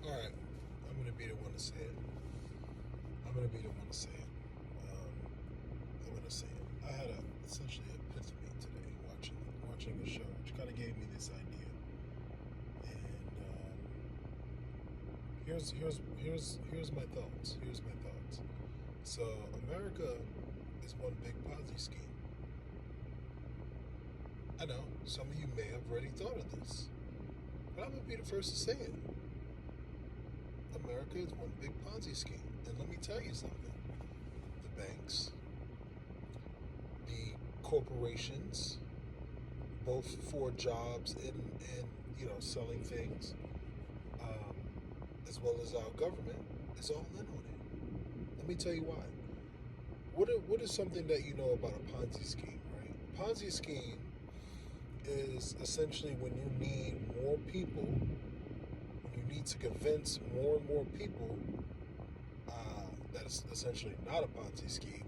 All right, I'm gonna be the one to say it. I'm gonna be the one to say it. I'm gonna say it. I had a essentially epiphany today watching a show, which kind of gave me this idea. And here's my thoughts. Here's my thoughts. So America is one big Ponzi scheme. I know some of you may have already thought of this, but I'm gonna be the first to say it. America is one big Ponzi scheme, and let me tell you something: the banks, the corporations, both for jobs and selling things, as well as our government, is all in on it. Let me tell you why. What is something that you know about a Ponzi scheme, right? Ponzi scheme is essentially when you need more people, when you need to convince more and more people that it's essentially not a Ponzi scheme,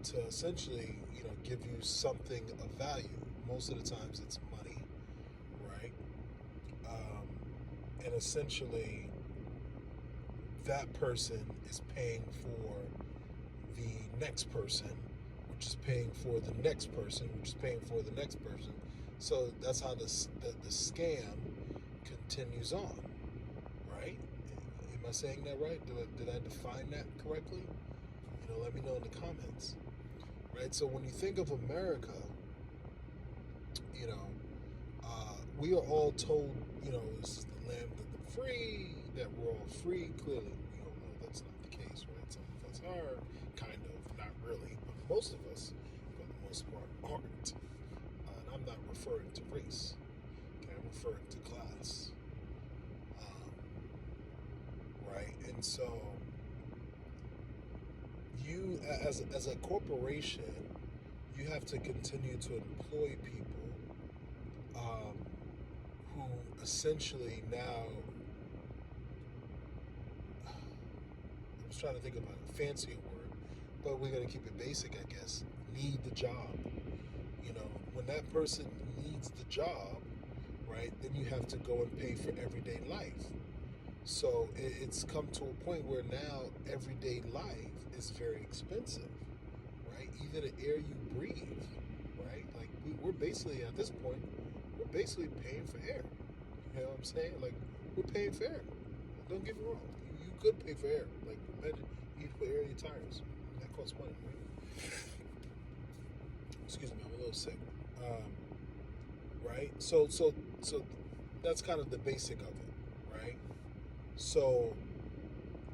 to essentially give you something of value. Most of the times it's money, right? And essentially that person is paying for the next person, which is paying for the next person, which is paying for the next person. So that's how the scam continues on, right? Am I saying that right? Did I define that correctly? Let me know in the comments. Right? So when you think of America, you know, we are all told, this is the land of the free, that we're all free. Clearly, we all know that's not the case, right? Some of us are, kind of, not really, but most of us, for the most part, aren't. And I'm not referring to race, okay? I'm referring to class, right? And so, you, as a corporation, you have to continue to employ people um, who essentially now, I was trying to think of a fancier word, but we're going to keep it basic, I guess, need the job. When that person needs the job, right, then you have to go and pay for everyday life. So it's come to a point where now everyday life is very expensive, right? Even the air you breathe, right? Like we're basically at this point, we're basically paying for air. You know what I'm saying? Like we're paying for air. Don't get me wrong. You could pay for air. Like imagine you need to put air in your tires. That costs money, right? Excuse me, I'm a little sick. Um, right? So that's kind of the basic of it, right? So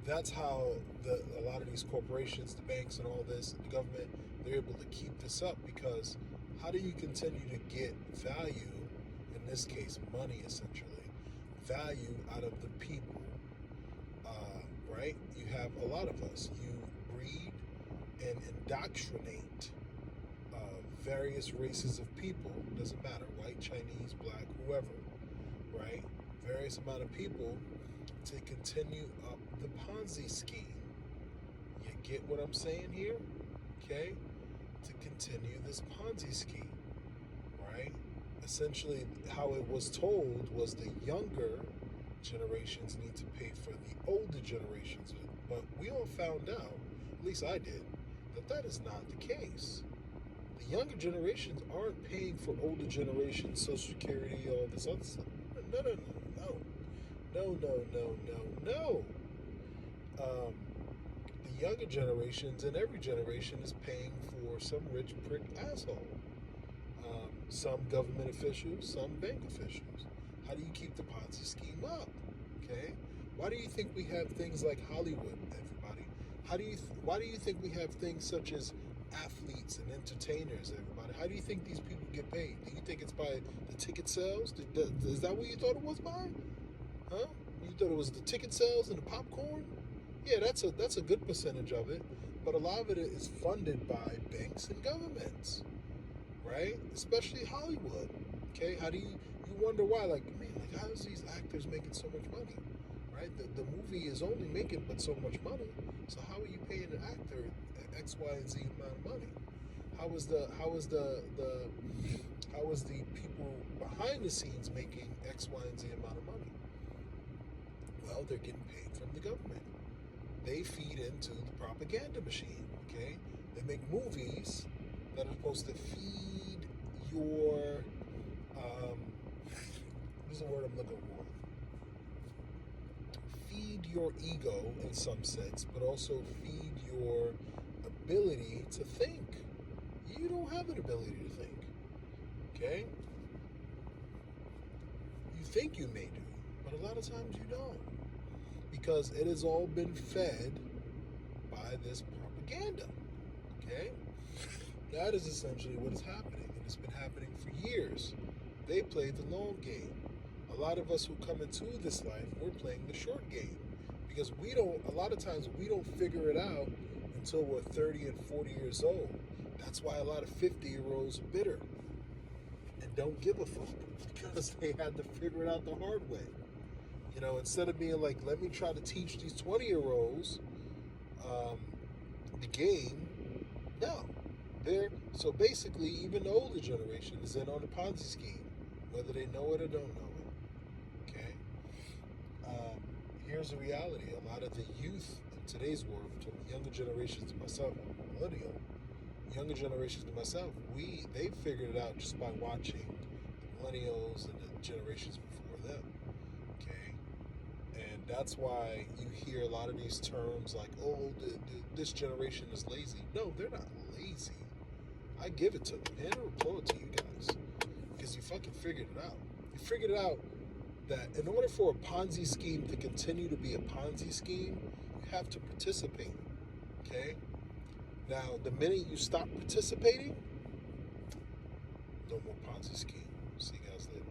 that's how a lot of these corporations, the banks, and all this, the government, they're able to keep this up because how do you continue to get value, in this case, money essentially, value out of the people, right? You have a lot of us. You breed and indoctrinate various races of people, doesn't matter, white, Chinese, black, whoever, right? Various amount of people to continue up the Ponzi scheme. You get what I'm saying here? Okay? To continue this Ponzi scheme, right? Essentially, how it was told was the younger generations need to pay for the older generations. But we all found out, at least I did, that that is not the case. The younger generations aren't paying for older generations, Social Security, all this other stuff. No, no, no, no. No, no, no, no, no. The younger generations and every generation is paying for some rich prick asshole. Some government officials, some bank officials. How do you keep the Ponzi scheme up? Okay. Why do you think we have things like Hollywood, everybody? Why do you think we have things such as athletes and entertainers, everybody? How do you think these people get paid? Do you think it's by the ticket sales? Is that what you thought it was by? Huh? You thought it was the ticket sales and the popcorn? Yeah, that's a good percentage of it, but a lot of it is funded by banks and governments, right? Especially Hollywood. Okay, how do you wonder why? Like, man, like how is these actors making so much money? Right? The movie is only making but so much money. So how are you paying an actor X, Y, and Z amount of money? How is the people behind the scenes making X, Y, and Z amount of money? now they're getting paid from the government. They feed into the propaganda machine, okay? They make movies that are supposed to feed your, what's the word I'm looking for? Feed your ego in some sense, but also feed your ability to think. You don't have an ability to think, okay? You think you may do, but a lot of times you don't. Because it has all been fed by this propaganda, okay? That is essentially what is happening, and it's been happening for years. They play the long game. A lot of us who come into this life, we're playing the short game. Because a lot of times we don't figure it out until we're 30 and 40 years old. That's why a lot of 50-year-olds are bitter and don't give a fuck, because they had to figure it out the hard way. You know, instead of being like, let me try to teach these 20-year-olds the game, no. So basically, even the older generation is in on the Ponzi scheme, whether they know it or don't know it. Okay? Here's the reality. A lot of the youth in today's world, younger generations to myself, I'm a millennial, younger generations to myself, they figured it out just by watching the millennials and the generations before them. Okay? And that's why you hear a lot of these terms like, oh, this generation is lazy. No, they're not lazy. I give it to them. And I applaud to you guys. Because you fucking figured it out. You figured out that in order for a Ponzi scheme to continue to be a Ponzi scheme, you have to participate. Okay? Now, the minute you stop participating, no more Ponzi scheme. See you guys later.